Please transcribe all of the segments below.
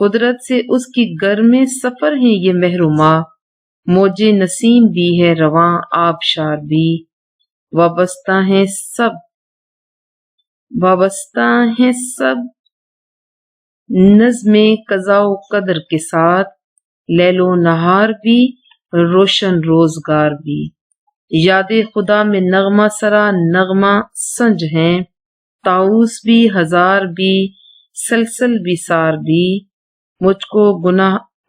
قدرت سے اس کی گرمے سفر ہیں یہ محروما، موجے نسیم بھی ہے رواں آبشار بھی، وابستہ ہیں سب نظم قضا و قدر کے ساتھ، لیل و نہار بھی روشن روزگار بھی، یاد خدا میں نغمہ سرا نغمہ سنج ہیں، طاؤس بھی ہزار بھی سلسل بھی سار بھی،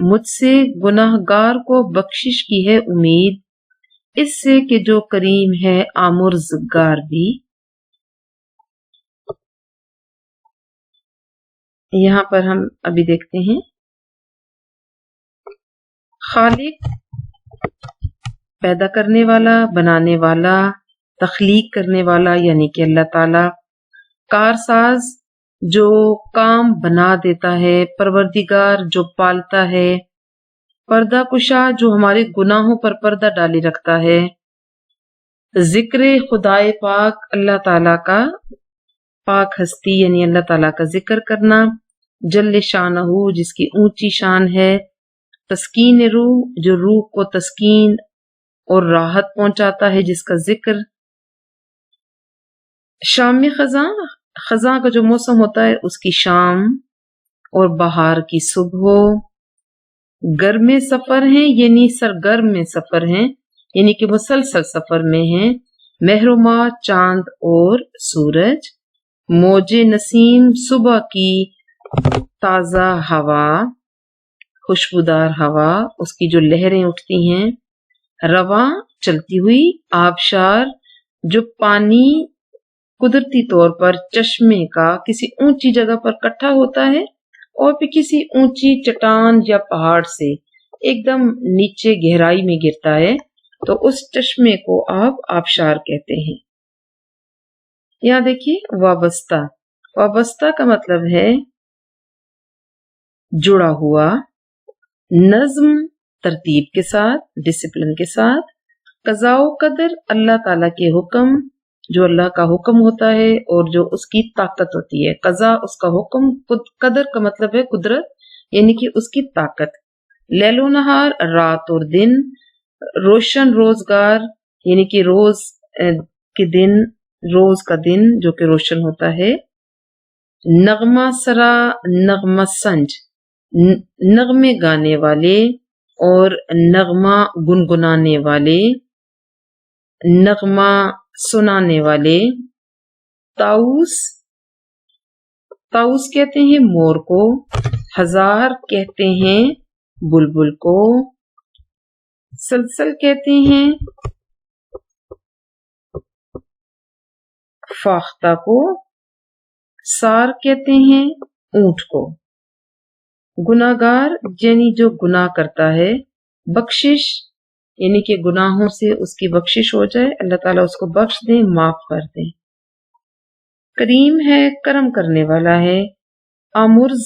مجھ سے گناہ گار کو بخشش کی ہے امید، اس سے کہ جو کریم ہے آمرزگار بھی۔ یہاں پر ہم ابھی دیکھتے ہیں خالق پیدا کرنے والا، بنانے والا، تخلیق کرنے والا یعنی کہ اللہ تعالی، کارساز جو کام بنا دیتا ہے، پروردگار جو پالتا ہے، پردہ کشا جو ہمارے گناہوں پر پردہ ڈالے رکھتا ہے، ذکر خدائے پاک اللہ تعالی کا، پاک ہستی یعنی اللہ تعالیٰ کا ذکر کرنا، جل شانہ جس کی اونچی شان ہے، تسکین روح جو روح کو تسکین اور راحت پہنچاتا ہے جس کا ذکر، شام میں خزاں کا جو موسم ہوتا ہے اس کی شام، اور بہار کی صبح، گرم سفر ہیں یعنی سرگرم میں سفر ہیں یعنی کہ مسلسل سفر میں ہیں، محرما چاند اور سورج، موج نسیم صبح کی تازہ ہوا، خوشبودار ہوا، اس کی جو لہریں اٹھتی ہیں، رواں چلتی ہوئی، آبشار جو پانی قدرتی طور پر چشمے کا کسی اونچی جگہ پر اکٹھا ہوتا ہے اور پھر کسی اونچی چٹان یا پہاڑ سے ایک دم نیچے گہرائی میں گرتا ہے تو اس چشمے کو آپ آبشار کہتے ہیں۔ یہاں دیکھیے وابستہ کا مطلب ہے جڑا ہوا، نظم ترتیب کے ساتھ، ڈسپلن کے ساتھ، قضاء و قدر اللہ تعالیٰ کے حکم جو اللہ کا حکم ہوتا ہے اور جو اس کی طاقت ہوتی ہے، قضاء اس کا حکم، قدر کا مطلب ہے قدرت یعنی کہ اس کی طاقت، لیل و نہار رات اور دن، روشن روزگار یعنی کہ روز کا دن جو کہ روشن ہوتا ہے، نغمہ سرا نغمہ سنج نغمے گانے والے اور نغمہ گنگنانے والے، نغمہ سنانے والے، طاؤس کہتے ہیں مور کو، ہزار کہتے ہیں بلبل کو، سلسل کہتے ہیں فاختہ کو، سار کہتے ہیں اونٹ کو، گناہگار یعنی جو گناہ کرتا ہے، بخشش یعنی کہ گناہوں سے اس کی بخشش ہو جائے، اللہ تعالیٰ اس کو بخش دیں، معاف کر دیں، کریم ہے کرم کرنے والا ہے، آمرز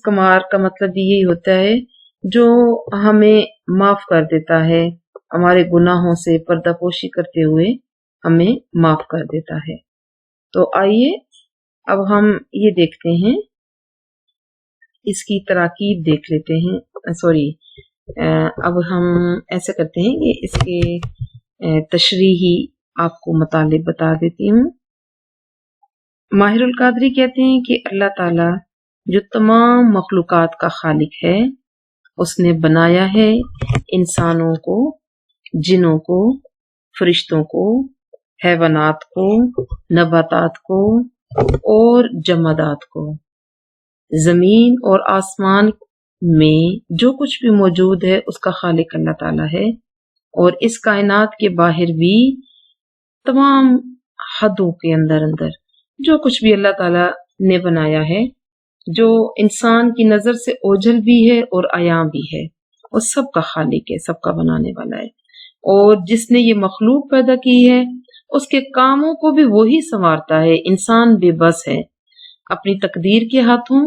کمار کا مطلب بھی یہی ہوتا ہے جو ہمیں معاف کر دیتا ہے، ہمارے گناہوں سے پردہ پوشی کرتے ہوئے ہمیں معاف کر دیتا ہے۔ تو آئیے اب ہم یہ دیکھتے ہیں، اس کی تراکیب دیکھ لیتے ہیں، اب ہم ایسے کرتے ہیں کہ اس کے تشریحی آپ کو مطالب بتا دیتی ہوں۔ ماہر القادری کہتے ہیں کہ اللہ تعالیٰ جو تمام مخلوقات کا خالق ہے، اس نے بنایا ہے انسانوں کو، جنوں کو، فرشتوں کو، حیوانات کو، نباتات کو اور جمادات کو، زمین اور آسمان میں جو کچھ بھی موجود ہے اس کا خالق اللہ تعالیٰ ہے، اور اس کائنات کے باہر بھی تمام حدوں کے اندر جو کچھ بھی اللہ تعالیٰ نے بنایا ہے، جو انسان کی نظر سے اوجھل بھی ہے اور عیاں بھی ہے، وہ سب کا خالق ہے، سب کا بنانے والا ہے، اور جس نے یہ مخلوق پیدا کی ہے اس کے کاموں کو بھی وہی سنوارتا ہے۔ انسان بے بس ہے اپنی تقدیر کے ہاتھوں،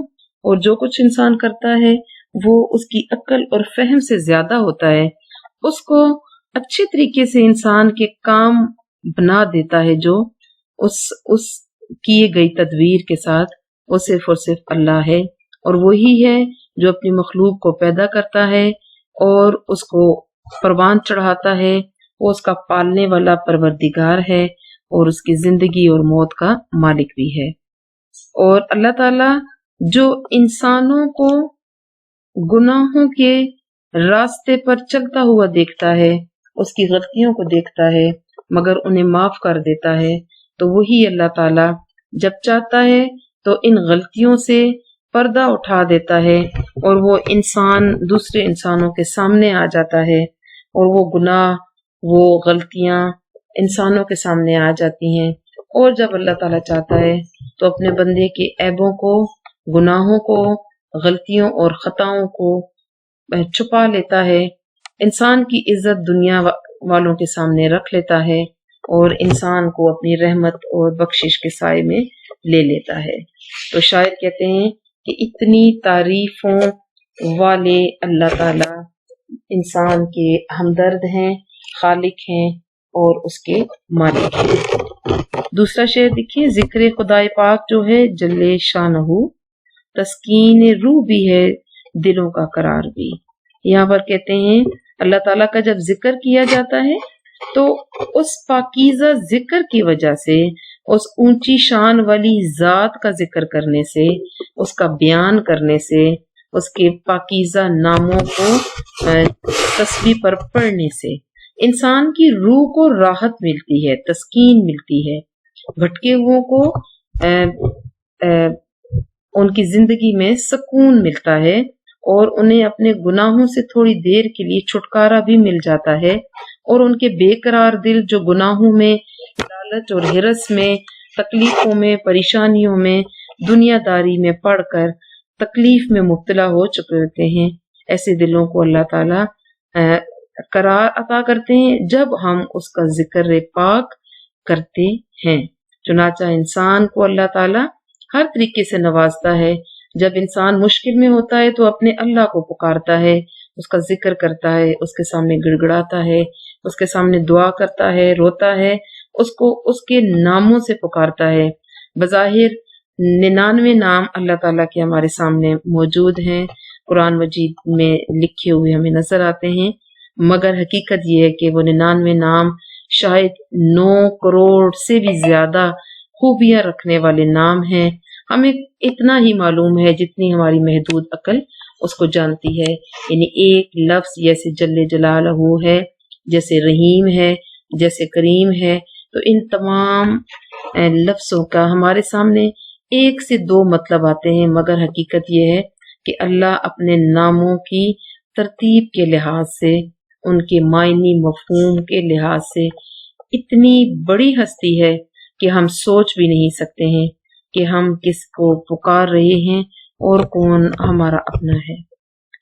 اور جو کچھ انسان کرتا ہے وہ اس کی عقل اور فہم سے زیادہ ہوتا ہے، اس کو اچھے طریقے سے انسان کے کام بنا دیتا ہے، جو اس کیے گئی تدبیر کے ساتھ وہ صرف اور صرف اللہ ہے، اور وہی ہے جو اپنی مخلوق کو پیدا کرتا ہے اور اس کو پروان چڑھاتا ہے. وہ اس کا پالنے والا پروردگار ہے اور اس کی زندگی اور موت کا مالک بھی ہے. اور اللہ تعالی جو انسانوں کو گناہوں کے راستے پر چلتا ہوا دیکھتا ہے، اس کی غلطیوں کو دیکھتا ہے مگر انہیں معاف کر دیتا ہے، تو وہی اللہ تعالی جب چاہتا ہے تو ان غلطیوں سے پردہ اٹھا دیتا ہے اور وہ انسان دوسرے انسانوں کے سامنے آ جاتا ہے اور وہ گناہ، وہ غلطیاں انسانوں کے سامنے آ جاتی ہیں. اور جب اللہ تعالیٰ چاہتا ہے تو اپنے بندے کے عیبوں کو، گناہوں کو، غلطیوں اور خطاؤں کو چھپا لیتا ہے، انسان کی عزت دنیا والوں کے سامنے رکھ لیتا ہے اور انسان کو اپنی رحمت اور بخشش کے سائے میں لے لیتا ہے. تو شاعر کہتے ہیں کہ اتنی تعریفوں والے اللہ تعالی انسان کے ہمدرد ہیں، خالق ہیں اور اس کے مالک ہیں. دوسرا شعر دیکھیے، ذکر خدائے پاک جو ہے جل شانہ تسکین روح بھی ہے دلوں کا قرار بھی. یہاں پر کہتے ہیں اللہ تعالیٰ کا جب ذکر کیا جاتا ہے تو اس پاکیزہ ذکر کی وجہ سے، اس اونچی شان والی ذات کا ذکر کرنے سے، اس کا بیان کرنے سے، اس کے پاکیزہ ناموں کو تسبیح پر پڑھنے سے انسان کی روح کو راحت ملتی ہے، تسکین ملتی ہے، بھٹکے ہوئوں کو ان کی زندگی میں سکون ملتا ہے اور انہیں اپنے گناہوں سے تھوڑی دیر کے لیے چھٹکارا بھی مل جاتا ہے. اور ان کے بے قرار دل جو گناہوں میں، لالچ اور ہرس میں، تکلیفوں میں، پریشانیوں میں، دنیا داری میں پڑھ کر تکلیف میں مبتلا ہو چکے ہوتے ہیں، ایسے دلوں کو اللہ تعالیٰ قرار عطا کرتے ہیں جب ہم اس کا ذکر پاک کرتے ہیں. چنانچہ انسان کو اللہ تعالیٰ ہر طریقے سے نوازتا ہے. جب انسان مشکل میں ہوتا ہے تو اپنے اللہ کو پکارتا ہے، اس کا ذکر کرتا ہے، اس کے سامنے گڑ گڑاتا ہے، اس کے سامنے دعا کرتا ہے، روتا ہے، اس کو اس کے ناموں سے پکارتا ہے. بظاہر 99 نام اللہ تعالیٰ کے ہمارے سامنے موجود ہیں، قرآن مجید میں لکھے ہوئے ہمیں نظر آتے ہیں، مگر حقیقت یہ ہے کہ وہ 99 نام شاید 9 کروڑ سے بھی زیادہ خوبیاں رکھنے والے نام ہیں. ہمیں اتنا ہی معلوم ہے جتنی ہماری محدود عقل اس کو جانتی ہے. یعنی ایک لفظ جیسے جل جلالہ ہے، جیسے رحیم ہے، جیسے کریم ہے، تو ان تمام لفظوں کا ہمارے سامنے ایک سے 2 مطلب آتے ہیں، مگر حقیقت یہ ہے کہ اللہ اپنے ناموں کی ترتیب کے لحاظ سے، ان کے معنی مفہوم کے لحاظ سے اتنی بڑی ہستی ہے کہ ہم سوچ بھی نہیں سکتے ہیں کہ ہم کس کو پکار رہے ہیں اور کون ہمارا اپنا ہے.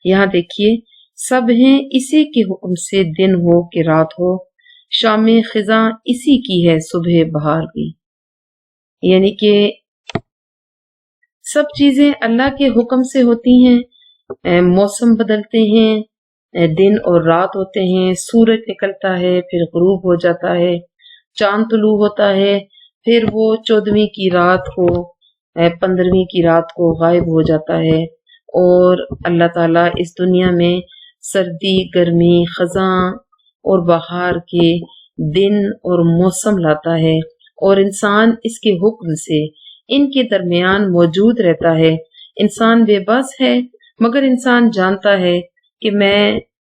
یہاں دیکھیے، سب ہیں اسی کے حکم سے، دن ہو کہ رات ہو، شام خزاں اسی کی ہے صبح بہار بھی. یعنی کہ سب چیزیں اللہ کے حکم سے ہوتی ہیں. موسم بدلتے ہیں، دن اور رات ہوتے ہیں، سورج نکلتا ہے پھر غروب ہو جاتا ہے، چاند طلوع ہوتا ہے، پھر وہ 14ویں کی رات کو 15ویں کی رات کو غائب ہو جاتا ہے. اور اللہ تعالیٰ اس دنیا میں سردی، گرمی، خزاں اور بہار کے دن اور موسم لاتا ہے اور انسان اس کے حکم سے ان کے درمیان موجود رہتا ہے. انسان بے بس ہے مگر انسان جانتا ہے کہ میں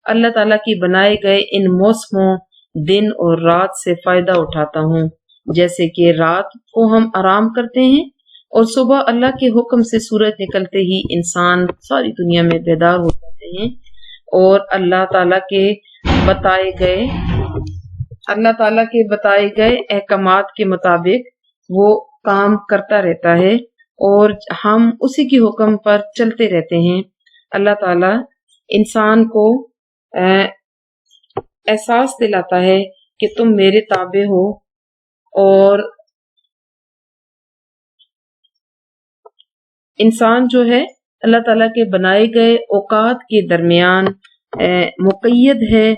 اللہ تعالیٰ کی بنائے گئے ان موسموں، دن اور رات سے فائدہ اٹھاتا ہوں. جیسے کہ رات کو ہم آرام کرتے ہیں اور صبح اللہ کے حکم سے سورج نکلتے ہی انسان ساری دنیا میں بیدار ہو جاتے ہیں اور اللہ تعالیٰ کے بتائے گئے احکامات کے مطابق وہ کام کرتا رہتا ہے اور ہم اسی کے حکم پر چلتے رہتے ہیں. اللہ تعالیٰ انسان کو احساس دلاتا ہے کہ تم میرے تابع ہو اور انسان جو ہے اللہ تعالیٰ کے بنائے گئے اوقات کے درمیان مقید ہے،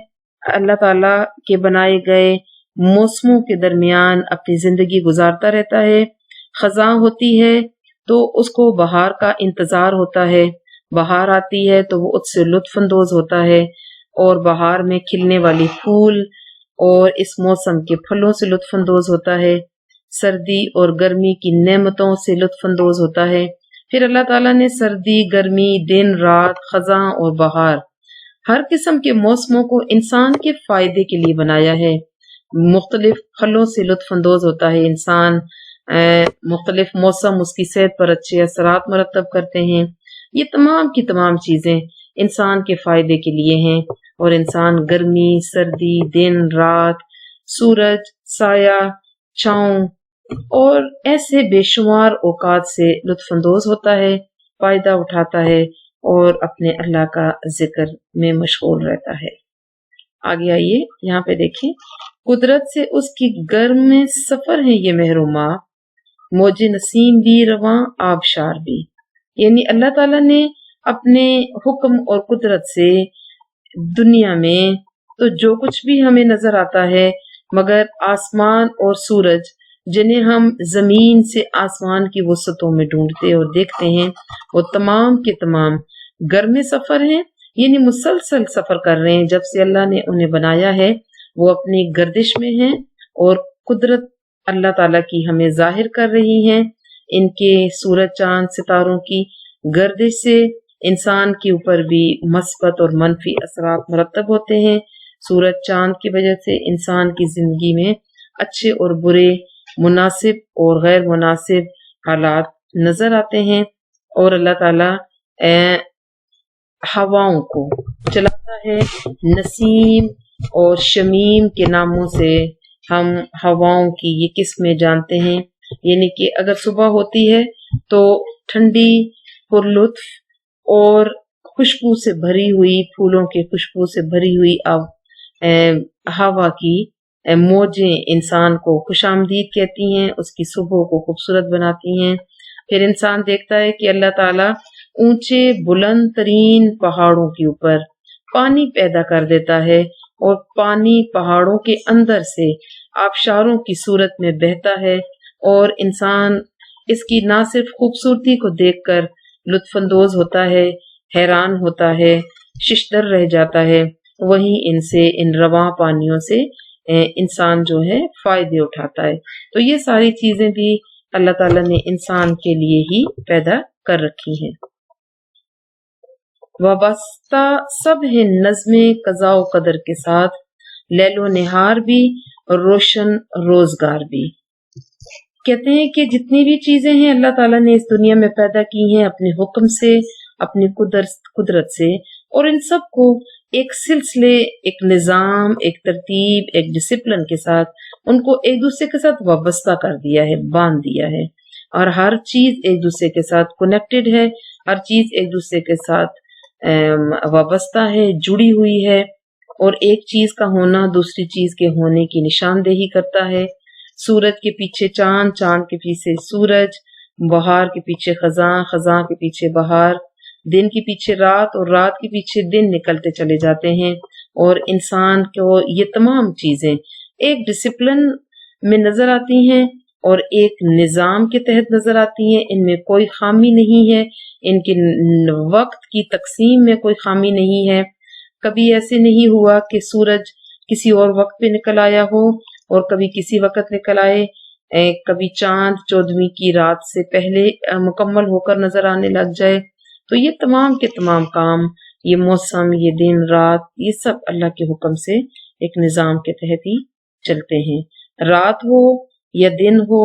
اللہ تعالیٰ کے بنائے گئے موسموں کے درمیان اپنی زندگی گزارتا رہتا ہے. خزاں ہوتی ہے تو اس کو بہار کا انتظار ہوتا ہے، بہار آتی ہے تو وہ اس سے لطف اندوز ہوتا ہے، اور بہار میں کھلنے والی پھول اور اس موسم کے پھلوں سے لطف اندوز ہوتا ہے، سردی اور گرمی کی نعمتوں سے لطف اندوز ہوتا ہے۔ پھر اللہ تعالیٰ نے سردی، گرمی، دن، رات، خزاں اور بہار، ہر قسم کے موسموں کو انسان کے فائدے کے لیے بنایا ہے۔ مختلف پھلوں سے لطف اندوز ہوتا ہے انسان، مختلف موسم اس کی صحت پر اچھے اثرات مرتب کرتے ہیں۔ یہ تمام کی تمام چیزیں انسان کے فائدے کے لیے ہیں، اور انسان گرمی، سردی، دن، رات، سورج، سایہ، چھاؤں اور ایسے بے شمار اوقات سے لطف اندوز ہوتا ہے، فائدہ اٹھاتا ہے اور اپنے اللہ کا ذکر میں مشغول رہتا ہے۔ آگے آئیے، یہاں پہ دیکھیں، قدرت سے اس کی گرم میں سفر ہے یہ محروما، موج نسیم بھی رواں آبشار بھی۔ یعنی اللہ تعالیٰ نے اپنے حکم اور قدرت سے دنیا میں تو جو کچھ بھی ہمیں نظر آتا ہے، مگر آسمان اور سورج جنہیں ہم زمین سے آسمان کی وسعتوں میں ڈھونڈتے اور دیکھتے ہیں، وہ تمام کے تمام گرم سفر ہیں، یعنی مسلسل سفر کر رہے ہیں۔ جب سے اللہ نے انہیں بنایا ہے وہ اپنی گردش میں ہیں، اور قدرت اللہ تعالیٰ کی ہمیں ظاہر کر رہی ہیں۔ ان کے سورج، چاند، ستاروں کی گردش سے انسان کے اوپر بھی مثبت اور منفی اثرات مرتب ہوتے ہیں۔ سورج چاند کی وجہ سے انسان کی زندگی میں اچھے اور برے، مناسب اور غیر مناسب حالات نظر آتے ہیں، اور اللہ تعالیٰ ہواؤں کو چلاتا ہے۔ نسیم اور شمیم کے ناموں سے ہم ہواؤں کی یہ قسمیں جانتے ہیں، یعنی کہ اگر صبح ہوتی ہے تو ٹھنڈی، پرلطف اور خوشبو سے بھری ہوئی، پھولوں کے خوشبو سے بھری ہوئی ہوا کی موجیں انسان کو خوش آمدید کہتی ہیں، اس کی صبح کو خوبصورت بناتی ہیں۔ پھر انسان دیکھتا ہے کہ اللہ تعالیٰ اونچے بلند ترین پہاڑوں کے اوپر پانی پیدا کر دیتا ہے، اور پانی پہاڑوں کے اندر سے آبشاروں کی صورت میں بہتا ہے، اور انسان اس کی نہ صرف خوبصورتی کو دیکھ کر لطف اندوز ہوتا ہے، حیران ہوتا ہے، ششدر رہ جاتا ہے، وہیں ان سے، ان رواں پانیوں سے انسان جو ہے فائدے اٹھاتا ہے۔ تو یہ ساری چیزیں بھی اللہ تعالیٰ نے انسان کے لیے ہی پیدا کر رکھی ہیں۔ وابستہ سب ہے نظم قضاء و قدر کے ساتھ، لیل و نہار بھی، روشن روزگار بھی۔ کہتے ہیں کہ جتنی بھی چیزیں ہیں اللہ تعالیٰ نے اس دنیا میں پیدا کی ہیں اپنے حکم سے، اپنی قدرت سے، اور ان سب کو ایک سلسلے، ایک نظام، ایک ترتیب، ایک ڈسپلن کے ساتھ ان کو ایک دوسرے کے ساتھ وابستہ کر دیا ہے، باندھ دیا ہے، اور ہر چیز ایک دوسرے کے ساتھ کنیکٹڈ ہے، ہر چیز ایک دوسرے کے ساتھ وابستہ ہے، جڑی ہوئی ہے، اور ایک چیز کا ہونا دوسری چیز کے ہونے کی نشاندہی کرتا ہے۔ سورج کے پیچھے چاند، چاند کے پیچھے سورج، بہار کے پیچھے خزاں، خزاں کے پیچھے بہار، دن کے پیچھے رات، اور رات کے پیچھے دن نکلتے چلے جاتے ہیں، اور انسان کو یہ تمام چیزیں ایک ڈسپلن میں نظر آتی ہیں اور ایک نظام کے تحت نظر آتی ہیں۔ ان میں کوئی خامی نہیں ہے، ان کے وقت کی تقسیم میں کوئی خامی نہیں ہے۔ کبھی ایسے نہیں ہوا کہ سورج کسی اور وقت پہ نکل آیا ہو اور کبھی کسی وقت نکل آئے، کبھی چاند 14ویں کی رات سے پہلے مکمل ہو کر نظر آنے لگ جائے۔ تو یہ تمام کے تمام کام، یہ موسم، یہ دن رات، یہ سب اللہ کے حکم سے ایک نظام کے تحت ہی چلتے ہیں۔ رات ہو یا دن ہو،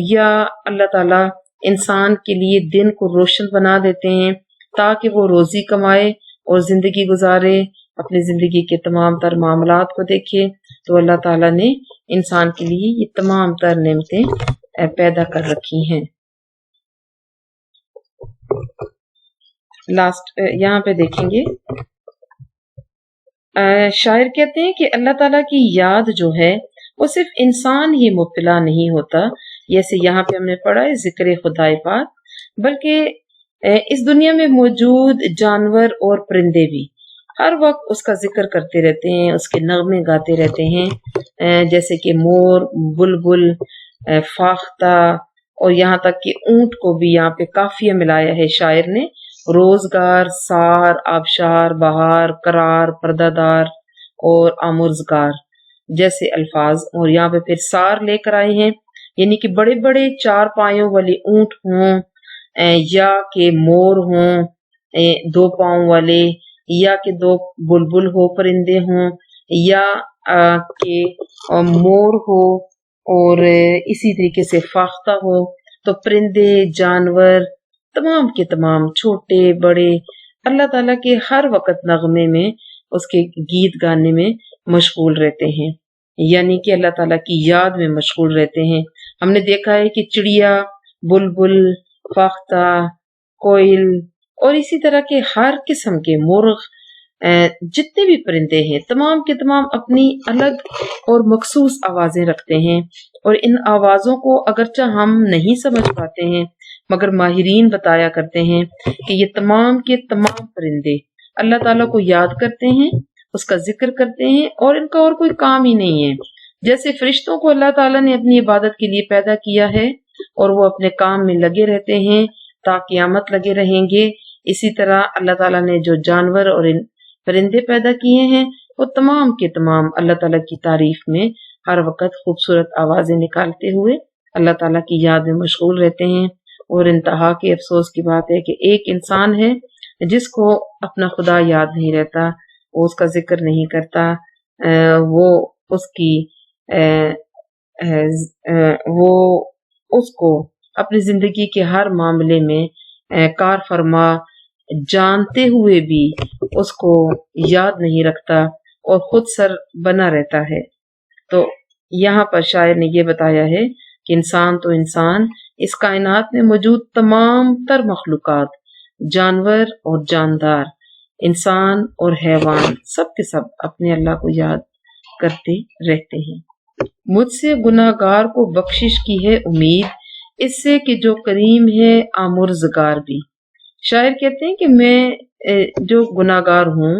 یا اللہ تعالیٰ انسان کے لیے دن کو روشن بنا دیتے ہیں تاکہ وہ روزی کمائے اور زندگی گزارے، اپنی زندگی کے تمام تر معاملات کو دیکھے۔ تو اللہ تعالیٰ نے انسان کے لیے یہ تمام تر نعمتیں پیدا کر رکھی ہیں۔ یہاں پہ دیکھیں گے، شاعر کہتے ہیں کہ اللہ تعالیٰ کی یاد جو ہے وہ صرف انسان ہی مبتلا نہیں ہوتا، جیسے یہاں پہ ہم نے پڑھا ہے ذکر خدائے پاک، بلکہ اس دنیا میں موجود جانور اور پرندے بھی ہر وقت اس کا ذکر کرتے رہتے ہیں، اس کے نغمے گاتے رہتے ہیں، جیسے کہ مور، بلبل، فاختہ اور یہاں تک کہ اونٹ کو بھی یہاں پہ کافیہ ملایا ہے شاعر نے، روزگار، سار، آبشار، بہار، قرار، پردہ دار اور آمرزگار جیسے الفاظ، اور یہاں پہ پھر سار لے کر آئے ہیں، یعنی کہ بڑے بڑے 4 پایوں والے اونٹ ہوں، یا کہ مور ہوں 2 پاؤں والے، یا کہ 2 بلبل ہو پرندے ہوں، یا کہ مور ہو، اور اسی طریقے سے فاختہ ہو، تو پرندے، جانور تمام کے تمام چھوٹے بڑے اللہ تعالیٰ کے ہر وقت نغمے میں، اس کے گیت گانے میں مشغول رہتے ہیں، یعنی کہ اللہ تعالیٰ کی یاد میں مشغول رہتے ہیں۔ ہم نے دیکھا ہے کہ چڑیا، بلبل، فاختہ، کوئل اور اسی طرح کے ہر قسم کے مرغ، جتنے بھی پرندے ہیں تمام کے تمام اپنی الگ اور مخصوص آوازیں رکھتے ہیں، اور ان آوازوں کو اگرچہ ہم نہیں سمجھ پاتے ہیں مگر ماہرین بتایا کرتے ہیں کہ یہ تمام کے تمام پرندے اللہ تعالیٰ کو یاد کرتے ہیں، اس کا ذکر کرتے ہیں، اور ان کا اور کوئی کام ہی نہیں ہے۔ جیسے فرشتوں کو اللہ تعالیٰ نے اپنی عبادت کے لیے پیدا کیا ہے اور وہ اپنے کام میں لگے رہتے ہیں تا قیامت لگے رہیں گے، اسی طرح اللہ تعالیٰ نے جو جانور اور ان پرندے پیدا کیے ہیں وہ تمام کے تمام اللہ تعالیٰ کی تعریف میں ہر وقت خوبصورت آوازیں نکالتے ہوئے اللہ تعالیٰ کی یاد میں مشغول رہتے ہیں۔ اور انتہا کے افسوس کی بات ہے کہ ایک انسان ہے جس کو اپنا خدا یاد نہیں رہتا، وہ اس کا ذکر نہیں کرتا، وہ اس کو اپنی زندگی کے ہر معاملے میں کار فرما جانتے ہوئے بھی اس کو یاد نہیں رکھتا اور خود سر بنا رہتا ہے۔ تو یہاں پر شاعر نے یہ بتایا ہے کہ انسان تو انسان، اس کائنات میں موجود تمام تر مخلوقات، جانور اور جاندار، انسان اور حیوان، سب کے سب اپنے اللہ کو یاد کرتے رہتے ہیں۔ مجھ سے گناہ گار کو بخشش کی ہے امید، اس سے کہ جو کریم ہے آمرزگار بھی۔ شاعر کہتے ہیں کہ میں جو گناہ گار ہوں،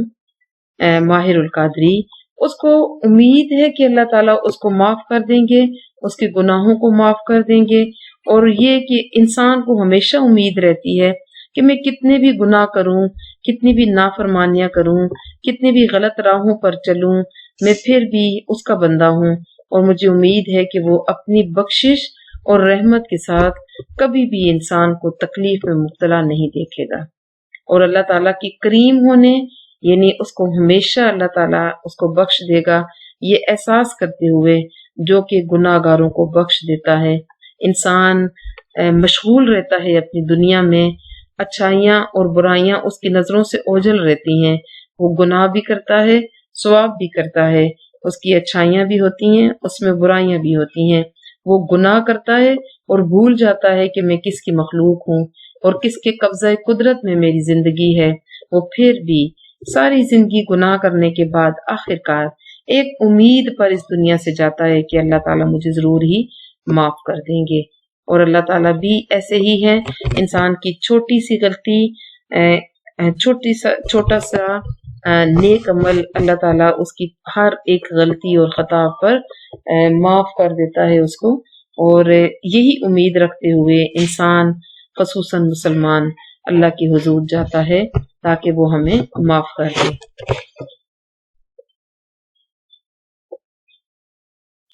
ماہر القادری، اس کو امید ہے کہ اللہ تعالیٰ اس کو معاف کر دیں گے، اس کے گناہوں کو معاف کر دیں گے، اور یہ کہ انسان کو ہمیشہ امید رہتی ہے کہ میں کتنے بھی گناہ کروں، کتنی بھی نافرمانیاں کروں، کتنی بھی غلط راہوں پر چلوں، میں پھر بھی اس کا بندہ ہوں، اور مجھے امید ہے کہ وہ اپنی بخشش اور رحمت کے ساتھ کبھی بھی انسان کو تکلیف میں مبتلا نہیں دیکھے گا۔ اور اللہ تعالیٰ کی کریم ہونے، یعنی اس کو ہمیشہ اللہ تعالیٰ اس کو بخش دے گا، یہ احساس کرتے ہوئے جو کہ گناہ گاروں کو بخش دیتا ہے۔ انسان مشغول رہتا ہے اپنی دنیا میں، اچھائیاں اور برائیاں اس کی نظروں سے اوجھل رہتی ہیں، وہ گناہ بھی کرتا ہے، ثواب بھی کرتا ہے، اس کی اچھائیاں بھی ہوتی ہیں، اس میں برائیاں بھی ہوتی ہیں، وہ گناہ کرتا ہے اور بھول جاتا ہے کہ میں کس کی مخلوق ہوں اور کس کے قبضہ قدرت میں میری زندگی ہے۔ وہ پھر بھی ساری زندگی گناہ کرنے کے بعد آخرکار ایک امید پر اس دنیا سے جاتا ہے کہ اللہ تعالیٰ مجھے ضرور ہی معاف کر دیں گے۔ اور اللہ تعالیٰ بھی ایسے ہی ہے، انسان کی چھوٹی سی غلطی، چھوٹا سا نیک عمل اللہ تعالیٰ اس کی ہر ایک غلطی اور خطا پر معاف کر دیتا ہے اس کو، اور یہی امید رکھتے ہوئے انسان خصوصاً مسلمان اللہ کی حضور جاتا ہے تاکہ وہ ہمیں معاف کر دے۔